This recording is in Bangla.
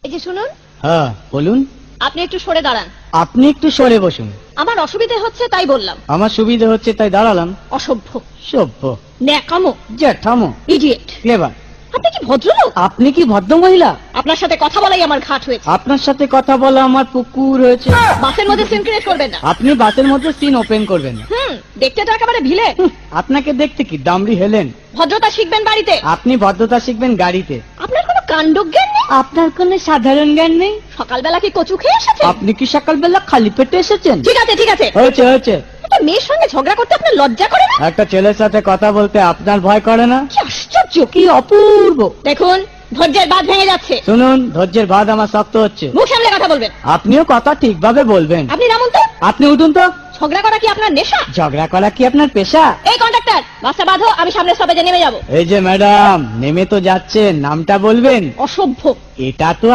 এই যে শুনুন। হ্যাঁ বলুন। আপনি একটু সরে দাঁড়ান। আপনি একটু সরে বসুন। আমার অসুবিধে হচ্ছে তাই বললাম। আমার সুবিধা হচ্ছে তাই দাঁড়ালাম। অসভ্য, সভ্য, ন্যাকামো, জ্যাঠামো, ইডিয়েট। ক্লেভার। আপনি কি ভদ্রলোক? আপনি কি ভদ্র মহিলা? আপনার সাথে কথা বলাই আমার ঘাট হয়েছে। আপনার সাথে কথা বলা আমার পুকুর হয়েছে। বাসের মধ্যে সিন ক্রিয়েট করবেন না। আপনি বাসের মধ্যে সিন ওপেন করবেন না। দেখতে তো একেবারে ভিলে। আপনাকে দেখতে কি দামড়ি হেলেন? ভদ্রতা শিখবেন বাড়িতে। আপনি ভদ্রতা শিখবেন গাড়িতে। আপনার কোনো কাণ্ডজ্ঞান নেই। আপনার কোনো সাধারণ জ্ঞান নেই। সকালবেলা কি কচু খেয়ে এসেছেন? আপনি কি সকালবেলা খালি পেটে এসেছেন? ঠিক আছে ঠিক আছে, হয়েছে হয়েছে। একটা মেয়ের সঙ্গে ঝগড়া করতে আপনার লজ্জা করে না? একটা ছেলের সাথে কথা বলতে আপনার ভয় করে না? কি আশ্চর্য, কি অপূর্ব। দেখুন ধৈর্যের বাঁধ ভেঙে যাচ্ছে। শুনুন, ধৈর্যের বাঁধ আমার শক্ত হচ্ছে। মুখ সামলে কথা বলবেন। আপনিও কথা ঠিকভাবে বলবেন। আপনি নামুন তো। আপনি উঠুন তো। ঝগড়া করা কি আপনার নেশা? ঝগড়া করা কি আপনার পেশা? এই কন্ডাক্টর, বাসটা বাঁধো, আমি সামনের স্টপেজে নেমে যাব। এই যে ম্যাডাম, নেমে তো যাচ্ছেন, নামটা বলবেন। অসভ্য। এটা তো